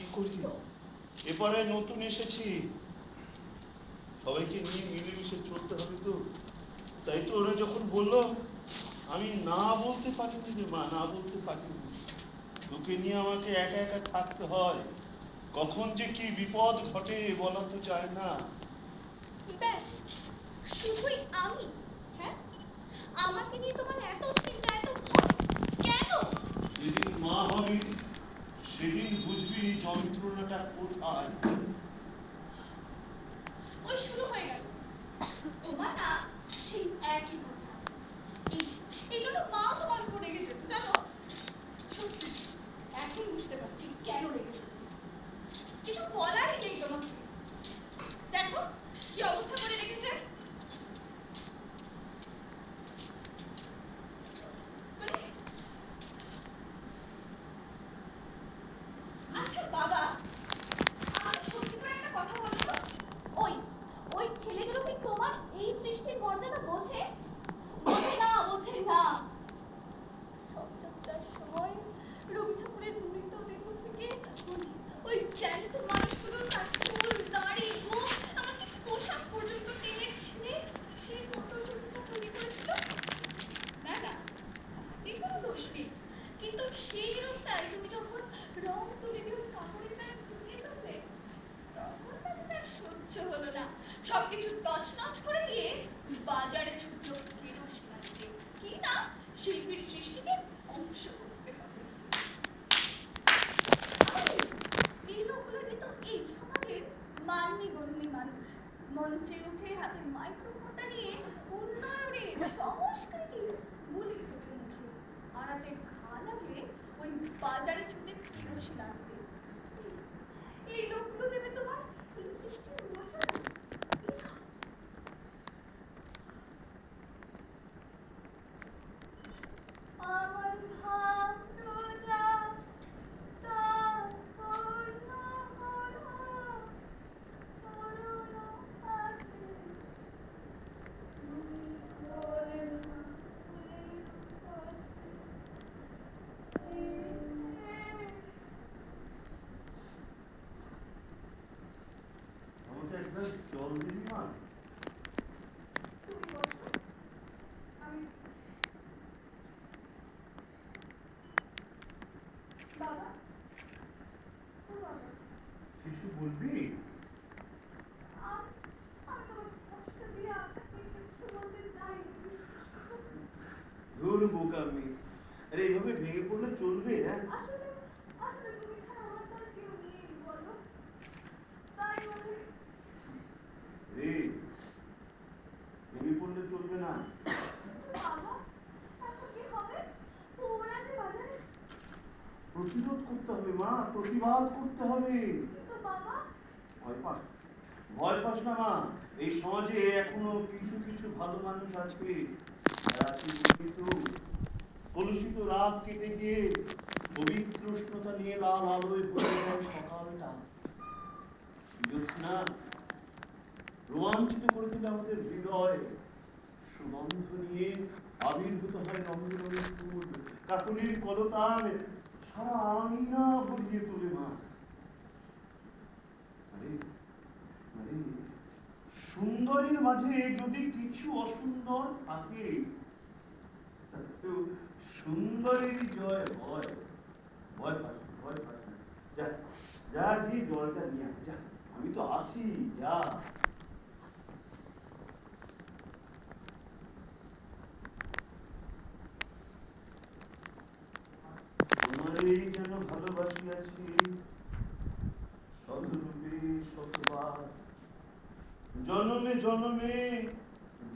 কি করছি? এপারে নতুন এসেছি, সবাইকে নিয়ে মিলেমিশে চলতে হবে তো। তাই তো ওরা যখন বললো, আমি না বলতে পারিনি রে মা, না বলতে পারিনি। তোকে নিয়ে আমাকে একা একা থাকতে হয়, কখন যে কি বিপদ ঘটে বলা তো যায় না। ব্যাস, শুধুই আমি? হ্যাঁ, আমাকে নিয়ে তোমার এত চিন্তা, এত ভয় কেন? যেদিন মা হবি সেদিন বুঝবি যন্ত্রণাটা কোথায়। ওই শুরু হয়ে গেল তোমার না সেই একই কথা। এই এই জন্য মাও তোমার উপর রেগে যেত, জানো? সত্যি এখন বুঝতে পারছি কেন রেগে যেত। কিছু বলারই নেই তোমাকে। দেখো কি অবস্থা করে রেখেছে। মানে, আচ্ছা বাবা, আমাকে সত্যি করে একটা কথা বলো তো। ওই ওই ছেলেগুলো কি তোমার এই সৃষ্টির মর্যাদা বোঝে? বোঝে না, বোঝে না। সপ্তাহটার সময় রবি ঠাকুরের মৃতদেহ থেকে ওই জ্যান্ত মানুষগুলো তার চুল দাড়ি গোঁফ এমনকি পোশাক পর্যন্ত টেনে ছিঁড়ে সেই পটচুরিটা তৈরি করেছিল। না না, তাতে কোনো দোষ নেই, কিন্তু সেই রূপটাই তুমি যখন রং তুলি দিয়ে ওই কাপড়ের গায়ে ফুটিয়ে তুললে, তখন তাকে তার সহ্য হলো না। সবকিছু তছনছ করে দিয়ে বাজারে ছুটলো কেরোসিন আনতে। কি না, শিল্পীর সৃষ্টিকে ধ্বংস করতে হবে। এই লোকগুলো কিন্তু এই সমাজের মান্যগণ্য মানুষ। মঞ্চে উঠে হাতে মাইক্রোফোনটা নিয়ে উন্নয়নের সংস্কৃতির বুলি ফোটে মুখে, আর হাতে ঘা লাগলে ওই বাজারে ছুটে কেরোসিন আনতে। এই লোকগুলো দেবে তোমার এই সৃষ্টির মর্যাদা? আমার ভাবনা তার পূর্ণ হলো চরণ পাতে, তুমি বলে না আমাকে একটা জল দিবি মা? তুমি বসো, আমি বাবা, ও বাবা, কিছু বলবি? আমি আমি তোমাকে কষ্ট দিয়ে আপনাকে কিছু বলতে চাইনি, বিশ্বাস করুন। ধুর বোকামি, আরে এইভাবে ভেঙে পড়লে চলবে? হ্যাঁ, আসলে আসলে তুমি ছাড়া আমার তো আর কেউ নেই, বলো? তাই বলে রে, ভেঙে পড়লে চলবে না। বাবা, এখন কি হবে? ওরা যে বাজারে। প্রতিরোধ করতে হবে মা, প্রতিবাদ করতে হবে। কিন্তু বাবা, ভয় পাস, ভয় পাস না মা। এই সমাজে এখনো কিছু কিছু ভালো মানুষ আছে যারা কিন্তু কলুষিত রাত কেটে গিয়ে পবিত্র উষ্ণতা নিয়ে লাল আলোয় ভরে যায় সকালটা। জ্যোৎস্না রোমাঞ্চিত করে দিলে আমাদের হৃদয়, সুগন্ধ নিয়ে আবির্ভূত হয় রঙ রঙের ফুল, কাকলির কলতান সারা আঙিনা ভরিয়ে তোলে মা। আরে আরে, সুন্দরীর মাঝে যদি কিছু অসুন্দর থাকে, তাতেও সুন্দরীর জয় হয়। ভয় পাস না, ভয় পাস না। যা যা গিয়ে জলটা নিয়ে আয়, যা, আমি তো আছি, যা। তোমারই যেন ভালোবাসিয়াছি সদরূপে শতবার, জনমে জনমে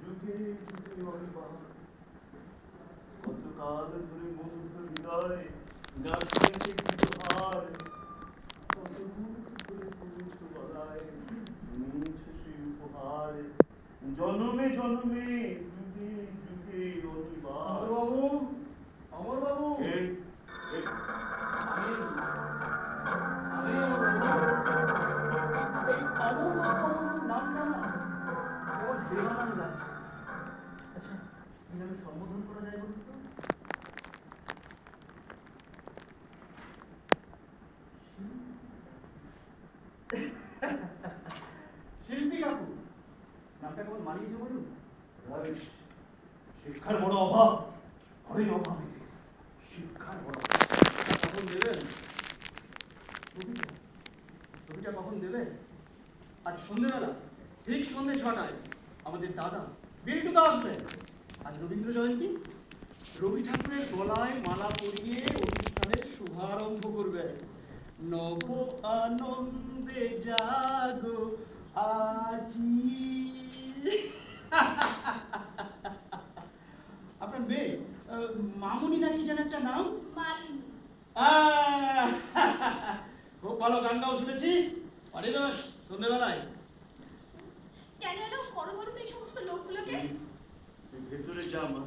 যুগে যুগে অনিবার। কতকাল ধরে মধুর হৃদয় গাছিয়েছে গীতহার, কত মুখ ধরে পড়েছ গলায় নিয়েছ সেই উপহার। জনমে জনমে যুগে যুগে অনিবার। বাবু, অমর বাবু, এই এই আমি আমি অমর বাবু। এই অমর বাবু নামটা না কেমন বেমানান লাগছে। আচ্ছা, এই নামে সম্বোধন করা যায় বলুন তো? বানিয়েছে বলুন? রাইট। শিক্ষার বড় অভাব, বড়ই অভাব এতে। শিক্ষার বড় অভাব। কখন দেবেন ছবিটা? ছবিটা কখন দেবেন? আজ সন্ধ্যেবেলা ঠিক সন্ধ্যে 6টায় আমাদের দাদা বিল্টুদা আসবেন। আজ রবীন্দ্র জয়ন্তী। রবি ঠাকুরের গলায় মালা পরিয়ে অনুষ্ঠানের শুভারম্ভ করবেন। নব আনন্দে জাগো আজি। আপনার মেয়ে মামুনি নাকি যেন একটা নাম? মালিনী। আহ! খুব ভালো গান গাও শুনেছি। পাঠিয়ে দেবেন সন্ধ্যেবেলায়। কেন এত বড় বড় এই সমস্ত লোকগুলোকে? তুই ভেতরে যা মা,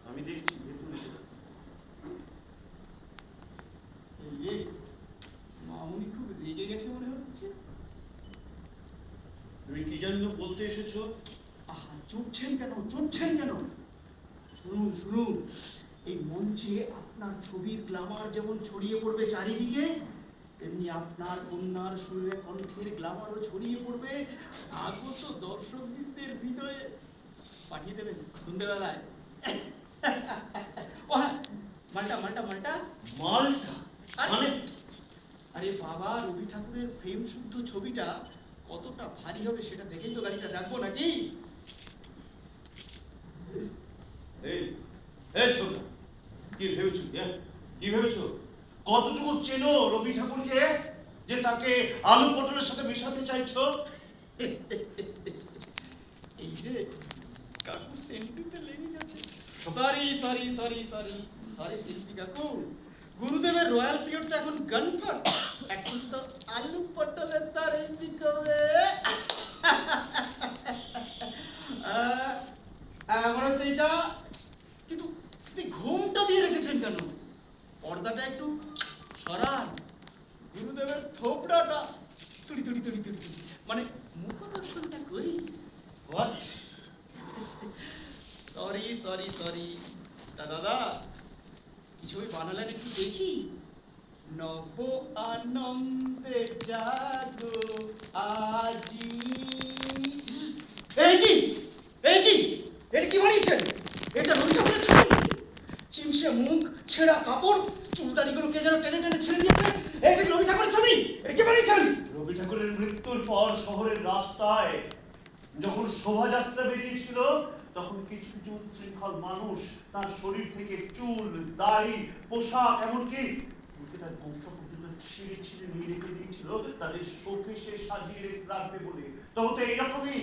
আমি দেখছি, ভেতরে যা। এই রে, মামুনি খুব রেগে গেছে মনে হচ্ছে। তুমি কি জানো বলতে এসেছো? আহা, চুপছেন কেন? চুপছেন কেন? শুনুন শুনুন, এই মঞ্চে আপনার ছবির গ্ল্যামার যেমন ছড়িয়ে পড়বে চারিদিকে, তেমনি আপনার কন্যার সুরে কণ্ঠের গ্ল্যামারও ছড়িয়ে পড়বে আগত দর্শকবৃন্দের হৃদয়ে। পাঠিয়ে দেবেন সন্ধ্যেবেলায়। ও হ্যাঁ, মালটা মালটা মালটা মালটা মানে? আরে বাবা, রবি ঠাকুরের ফ্রেম শুদ্ধ ছবিটা কতটা ভারী হবে সেটা দেখেই তো গাড়িটা রাখবো নাকি? এই এই ছোট, কি ভেবেছো? কি ভেবেছো? কতটুকু চেনো রবি ঠাকুরকে যে তাকে আলু পটলের সাথে মেশাতে চাইছো? এই রে, কাকু সেলফিতে লেগে গেছে। সরি সরি সরি সরি, আরে সেলফি কাকু, গুরুদেবের রয়্যাল পিরিয়ডটা এখন গনফট, এখন তো আলু পটলের তারে বিকবে। মনে হচ্ছে এটা, কিন্তু ঘুমটা দিয়ে রেখেছেন কেন? পর্দাটা একটু সরান। গুরুদেবের থোবড়াটা তুড়ি তুড়ি তুড়ি তুড়ি তুড়ি, মানে মুখ দর্শনটা করি। What? Sorry sorry sorry. দাদা কিছু ওই বানালেন একটু দেখি। নব আনন্দে জাগো আজি। এই কি, এই কি, এটা কি বানিয়েছেন? এটা রবি ঠাকুরের ছবি। চিমসে মুখ, ছেঁড়া কাপড়, চুলদাড়িগুলো কে যেন টেনে টেনে ছেড়ে দিয়েছে। এটা কি রবি ঠাকুরের ছবি? এটা কি বানিয়েছেন? রবি ঠাকুরের মৃত্যুর পর শহরের রাস্তায় যখন শোভাযাত্রা বেরিয়েছিল, তখন কিছু কিছু উচ্ছৃঙ্খল মানুষ তার শরীর থেকে চুল, দাড়ি, পোশাক, এমনকি তার কণ্ঠ পর্যন্ত ছিঁড়ে ছিঁড়ে নিয়ে রেখে দিয়েছিল তাদের শোকে সে সাজিয়ে রাখবে বলে। তো এইরকমই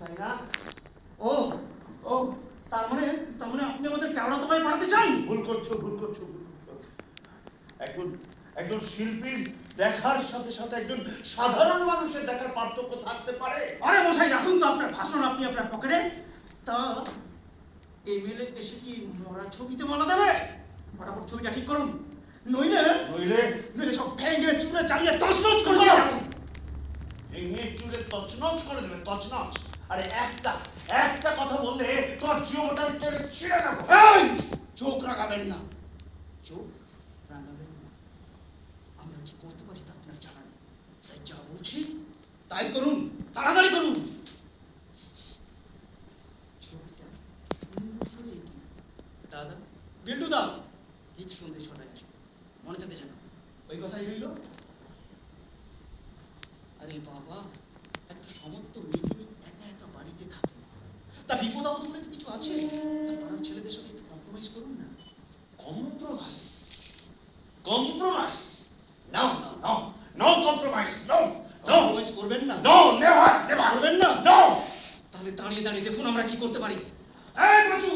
তাই না? ও ও, তার মানে আপনি আমাদের কেওড়া তলায় পাঠাতে চান? ভুল করছো, ভুল করছো, ভুল করছো। একজন একজন শিল্পীর দেখার সাথে সাথে একজন সাধারণ মানুষের দেখার পার্থক্য থাকতে পারে। আরে মশাই, রাখুন তো আপনার ভাষণ আপনি আপনার পকেটে। তা এমএলএ এসে কি মরা ছবিতে মালা দেবে? ফটাফট ছবিটা ঠিক করুন, নইলে নইলে নইলে সব ভেঙে চুরে চালিয়ে তছনছ করে দিয়ে যাবো। ভেঙে চুরে তছনছ করে দেবে, তছনছ। আরে একটা কথা বললে তোমার জীবনটা টেনে ছিঁড়ে দেবো। এই, চোখ রাগাবেন না, চোখ রাগাবেন না। আমরা কি করতে পারি তা আপনার জানা নেই, তাই যা বলছি তাই করুন, তাড়াতাড়ি করুন। ছবিটা সুন্দর করে এগিয়ে দাদা, বিল্টু দা ঠিক সন্ধ্যে 6টায় আসবে, মনে থাকে যেন। ওই কথাই রইল। আরে বাবা, একটা সমস্ত মেয়ে একা একা বাড়িতে থাকে, তা বিপদ আপদ বলে কিছু আছে? তার পাড়ার ছেলেদের সাথে একটু কম্প্রোমাইজ করুন না। Compromise? Compromise? No no no no compromise, no no. Compromise করবেন না? No, never never. করবেন না? নো। তাহলে দাঁড়িয়ে দাঁড়িয়ে দেখুন আমরা কি করতে পারি। এই পাঁচু,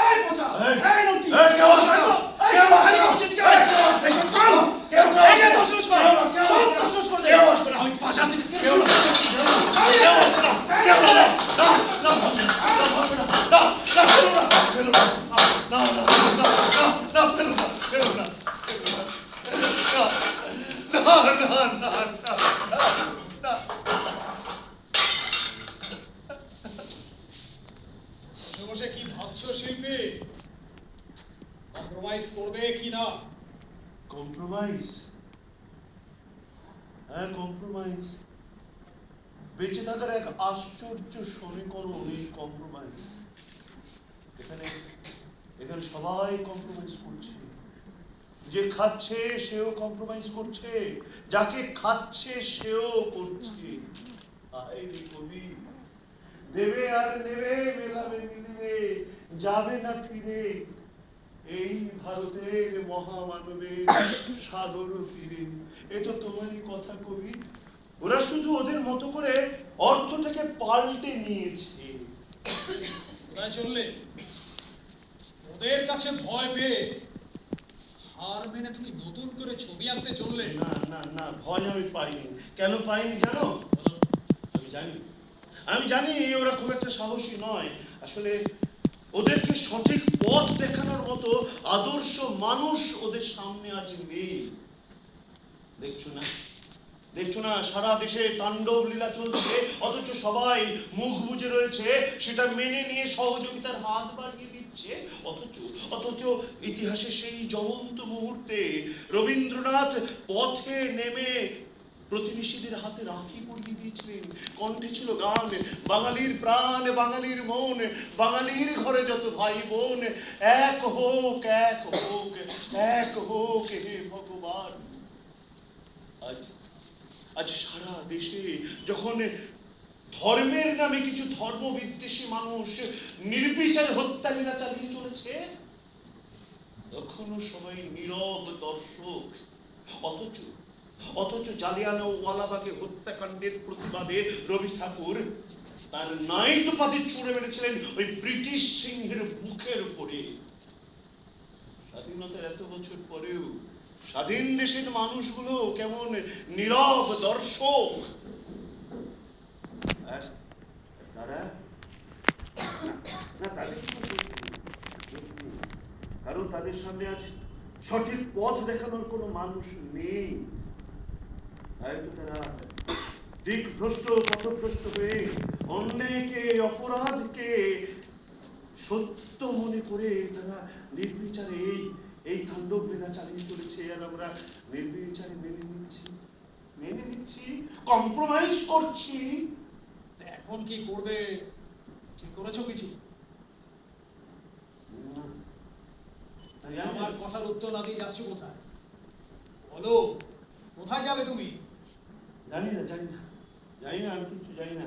এই পচা, এই, এই নটি, এই কেউ আসবে না, কেউ আসবে না, এই সব কাম, কেউ এই যে আসবে না, তছনছ করে, কেউ সব আসবে না, তছনছ করে কেউ দেবে। আসবে না, আমি পাশা থেকে কেউ আসবে না, কেউ আসবে না, কেউ আসবে না, না, না, ভাবছি না, না, ভাবছি না, না, না, ফেলো না, ফেলো না, না, না, না, না, না, ফেলো না, ফেলো না, ফেলো না, না, না, না, না, না। বসে বসে কি ভাবছো শিল্পী? কম্প্রোমাইজ করবে কি না? কম্প্রোমাইজ? হ্যাঁ, কম্প্রোমাইজ। বেঁচে থাকার এক আশ্চর্য সমীকরণ এই কম্প্রোমাইজ। এখানে এখানে সবাই কম্প্রোমাইজ করছে। যে খাচ্ছে সেও কম্প্রোমাইজ করছে, যাকে খাচ্ছে সেও করছে। আয় রে কবি, দেবে আর নেবে মেলাবে মিলিবে, যাবে না ফিরে এই ভারতের মহামানবের সাগর তীরে। এ তো তোমারই কথা কবি। ওরা শুধু ওদের মতো করে অর্থটাকে পাল্টে নিয়েছে। কোথায় চললে? ওদের কাছে ভয় পেয়ে হার মেনে তুমি নতুন করে ছবি আঁকতে চললে? না না না, ভয় আমি পাইনি। কেন পাইনি জানো? বলো। আমি জানি ওরা খুব একটা সাহসী নয়। আসলে ওদেরকে সঠিক পথ দেখানোর মতো আদর্শ মানুষ ওদের সামনে আজ নেই। দেখছো না সারা দেশে তাণ্ডব লীলা চলছে, অথচ সবাই মুখ বুজে রয়েছে, সেটা মেনে নিয়ে সহযোগিতার হাত বাড়িয়ে দিচ্ছে। অথচ ইতিহাসে সেই জ্বলন্ত মুহূর্তে রবীন্দ্রনাথ পথে নেমে প্রতিবেশীদের হাতে রাখি পরিয়ে দিয়েছিলেন। কণ্ঠে ছিল গান, বাঙালির প্রাণ, বাঙালির মন, বাঙালির ঘরে যত ভাই বোন, এক হোক এক হোক এক হোক হে ভগবান। আজ সারা দেশে যখন ধর্মের নামে কিছু ধর্মবিদ্বেষী মানুষ নির্বিচারে হত্যালীলা চালিয়ে চলেছে, তখনও সবাই নীরব দর্শক। অথচ জালিয়ানওয়ালাবাগে হত্যাকাণ্ডের প্রতিবাদে রবি ঠাকুর তার নাইট উপাধি ছুঁড়ে মেরেছিলেন ওই ব্রিটিশ সিংহের মুখের উপরে। স্বাধীনতার এত বছর পরেও স্বাধীন দেশের মানুষগুলো কেমন নীরব দর্শক। আর তারা না, তাদের কারণ তাদের সামনে আছে সঠিক পথ দেখানোর কোনো মানুষ নেই। হয়তো তারা দিকভ্রষ্ট, পথভ্রষ্ট হয়ে অন্যায়কে, অপরাধকে সত্য মনে করে তারা নির্বিচারে এই তাণ্ডব লীলা চালিয়ে চলেছে। আর আমরা নির্বিচারে মেনে নিচ্ছি, কম্প্রোমাইজ করছি। এখন কি করবে ঠিক করেছো কিছু? আমার কথার উত্তর না দিয়ে যাচ্ছ কোথায়? বলো, কোথায় যাবে তুমি? জানি না, আমি কিছু জানি না।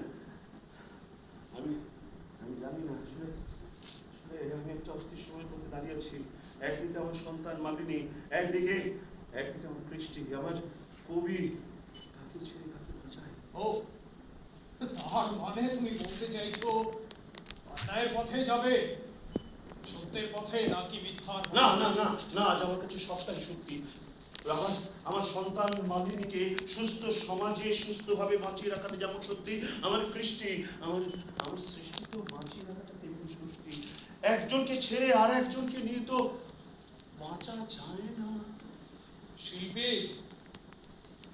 আমি জানি না। আসলে আমি একটা অস্থির সময়ের মধ্যে দাঁড়িয়ে আছি। একদিকে আমার সন্তান মালিনী, একদিকে আমার কৃষ্টি, আমার কবি। কাকে ছেড়ে কাকে বাঁচায়? ও, তার মানে তুমি বলতে চাইছো অন্যায়ের পথে যাবে, সত্যের পথে নাকি মিথ্যার? না না না না, আজ আমার কাছে সবটাই সত্যি। আমার সন্তান মালিনীকে সুস্থ সমাজে সুস্থভাবে বাঁচিয়ে রাখাটা যেমন সত্যি, আমার কৃষ্টি, আমার সৃষ্টিকেও বাঁচিয়ে রাখাটা তেমনি সত্যি। একজনকে ছেড়ে আর একজনকে নিয়ে তো বাঁচা যায় না। শিল্পী,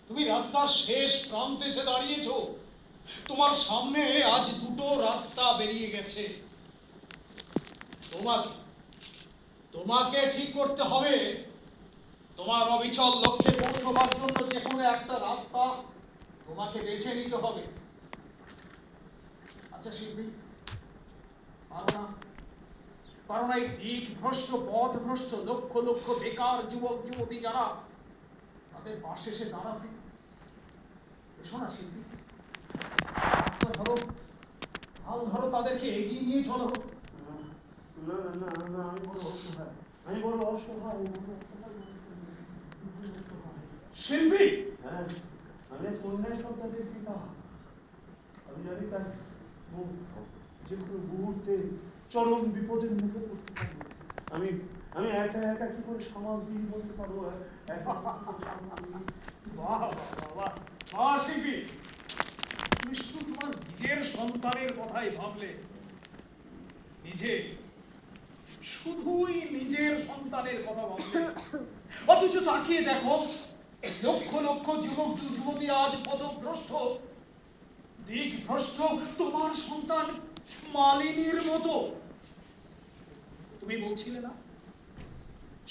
তুমি রাস্তার শেষ প্রান্তে এসে দাঁড়িয়েছো। তোমার সামনে আজ দুটো রাস্তা বেরিয়ে গেছে। তোমাকে ঠিক করতে হবে। তোমার অবিচল লক্ষ্যে পৌঁছবার জন্য যে কোনো একটা রাস্তা তোমাকে বেছে নিতে হবে। আচ্ছা শিল্পী, পারো না এই দিকভ্রষ্ট, পথভ্রষ্ট লক্ষ লক্ষ বেকার যুবক যুবতী যারা, তাদের পাশে এসে দাঁড়াতে? এসো না শিল্পী, ধরো তাদেরকে এগিয়ে নিয়ে চলো। না না না না, আমি বড় অসহায়। শিল্পী, হ্যাঁ, আমি কন্যা সন্তানের পিতা। আমি জানি তার যে কোনো মুহূর্তে চরম বিপদের মুখে পড়তে পারবো। আমি একা একা কি করে সামাল দিয়ে বলতে পারবো? শিল্পী, তুমি শুধু তোমার নিজের সন্তানের কথাই ভাবলে। শুধুই নিজের সন্তানের কথা ভাবলে, অথচ তাকিয়ে দেখো লক্ষ লক্ষ যুবক যুবতী আজ পথভ্রষ্ট, দিকভ্রষ্ট। তোমার সন্তান মালিনীর মতো। তুমি বলছিলে না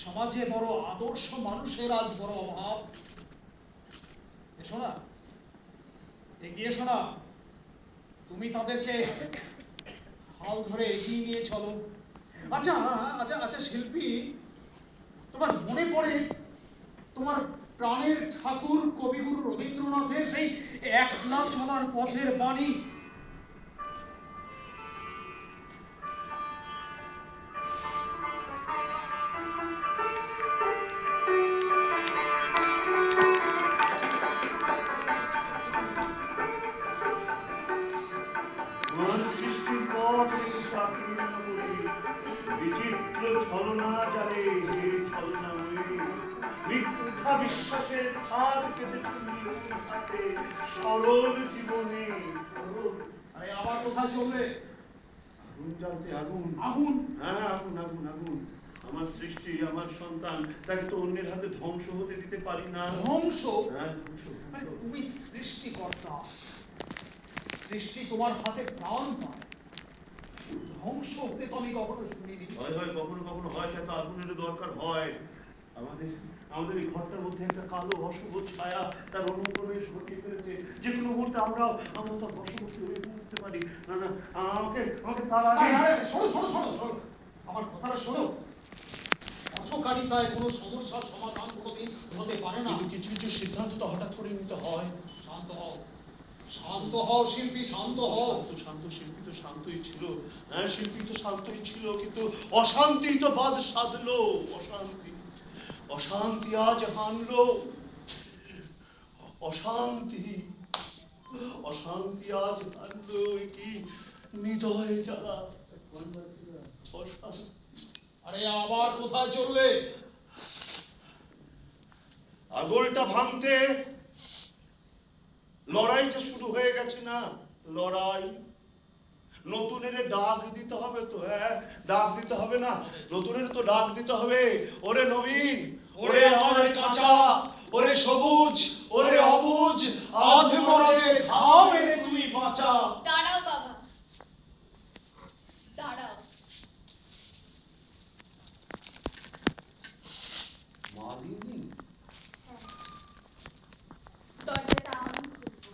সমাজে বড় আদর্শ মানুষের আজ বড় অভাব? এসো না, এগিয়ে এসো না, তুমি তাদেরকে হাল ধরে এগিয়ে নিয়ে চলো। আচ্ছা আচ্ছা আচ্ছা শিল্পী, তোমার মনে পড়ে তোমার প্রাণের ঠাকুর কবিগুরু রবীন্দ্রনাথের সেই একলা চলার পথের বাণী? মহান সৃষ্টির পথ রেখে চাকরির নগরী, বিচিত্র ছলনা জানে হে ছলনাময়ী, মিথ্যা বিশ্বাসের ফাঁদ কেটেছুনি হাতে, সরল জীবনে সরল। আরে আবার কোথায় চললে? আগুন জ্বালতে আগুন। আগুন? হ্যাঁ, আগুন আগুন আগুন। আমার সৃষ্টি, আমার সন্তান, তাকে তো অন্যের হাতে ধ্বংস হতে দিতে পারি না। ধ্বংস? হ্যাঁ, ধ্বংস আরে ধ্বংস। তুমি সৃষ্টিকর্তা, সৃষ্টি তোমার হাতে প্রাণ পায়, ধ্বংস হতে তো আমি কখনো শুনিনি। হয় হয়, কখনো কখনো হয়, তাই তো আগুনেরও দরকার হয়। আমাদের আমাদের এই ঘরটার মধ্যে একটা কালো অশুভ ছায়া তার অনুপ্রবেশ ঘটিয়ে ফেলেছে। যে কোনো মুহূর্তে আমরা তার বশবর্তী হয়ে উঠতে পারি। না না, আমাকে আমাকে তার আগে। আরে শোনো শোনো শোনো শোনো, আমার কথাটা শোনো। অচকারিতায় কোনো সমস্যার সমাধান কোনোদিন হতে পারে না। কিন্তু কিছু কিছু সিদ্ধান্ত তো হঠাৎ করে নিতে হয়। শান্ত হও, শান্ত হও শিল্পী, শান্ত হও। শান্ত শান্ত, শিল্পী তো শান্তই ছিল। হ্যাঁ, শিল্পী তো শান্তই ছিল, কিন্তু অশান্তি তো বাদ সাধলো। অশান্তি অশান্তি আজ হানলো। অশান্তি অশান্তি আজ হানলো। কি হৃদয় জ্বালা। অশান্তি। আরে আবার কোথায় চললে? আগলটা ভাঙতে লড়াইটা শুরু হয়ে গেছে না? লড়াই। নতুনের ডাক দিতে হবে তো। হ্যাঁ, ডাক দিতে হবে না? নতুনের তো ডাক দিতে হবে। ওরে নবীন, ওরে আমার কাঁচা, ওরে সবুজ, ওরে অবুজ, আজ মরে ঘামের তুই বাঁচা। দাঁড়াও বাবা, দাঁড়াও। মালিনী, হ্যাঁ, দরজাটা আমি খুলবো।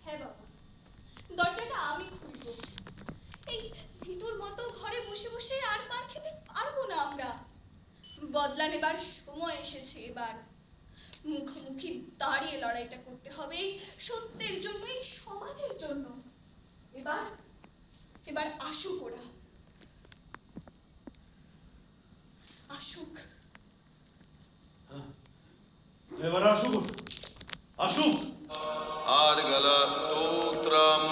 হ্যাঁ বাবা, দরজাটা আমি খুলবো। এই ভিতর মতো ঘরে বসে বসে আর মার খেতে পারবো না আমরা। বদলা নেবার সময় এসেছে এবার। মুখোমুখি দাঁড়িয়ে লড়াইটা করতে হবে এই সত্যের জন্য, এই সমাজের জন্য। এবার এবার আসুক ওরা, আসুক। এবার আসুক, আসুক। आर्गलस्तोत्रम्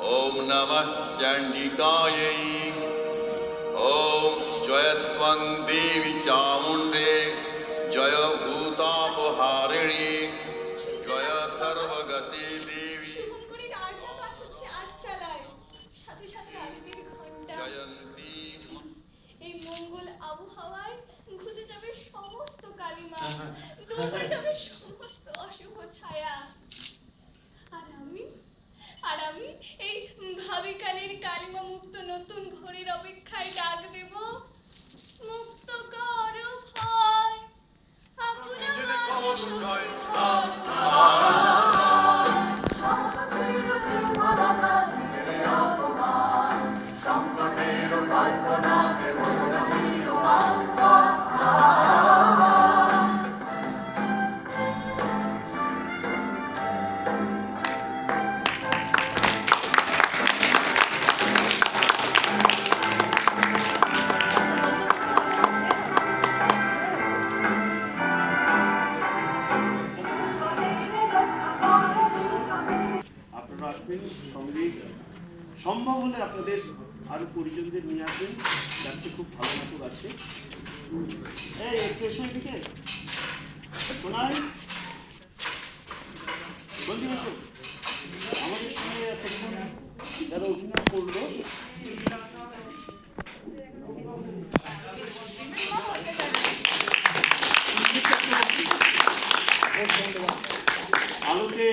ॐ नमः चण्डिकायै ॐ जयत्वं देवि चामुण्डे जय भूतापहारिणी जय सर्वगति देवी শুভঙ্করীর আর্চা পাঠ হচ্ছে আটচালায়, সাথে সাথে আরতির ঘন্টা। जयन्ती এই মঙ্গল আবহাওয়ায় ঘুচে যাবে সমস্ত কালিমা, দূর হয়ে যাবে সমস্ত অশুভ ছায়া। আর আমি এই ভাবিকালের কালিমা মুক্ত নতুন ভোরের অপেক্ষায় ডাক দেব। মুক্ত কর ভয়, আপনা মাঝে শক্তি ধর। আপনারা আসবেন সঙ্গে, সম্ভব হলে আপনাদের আরো পরিজনদের নিয়ে আসবেন। যাতে খুব ভালো নাটক আছে। এই একটু এসো এদিকে, শোনাই বলছি, এসো। আমাদের সঙ্গে এতক্ষণ যারা অভিনয় করলো, আলোতে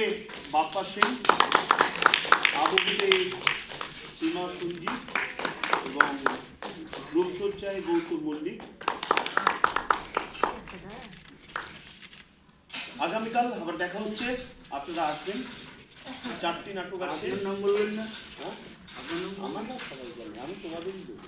বাপ্পা সিং, আবহে সীমা সঞ্জিত এবং রূপসজ্জায় গৌতম মল্লিক। আগামীকাল আবার দেখা হচ্ছে। আপনারা আসবেন, 4টি নাটক আছে। আপনার নাম বলবেন না? হ্যাঁ? আপনার নাম আমার না সবাই জানে, আমি তোমাদেরই দেবো।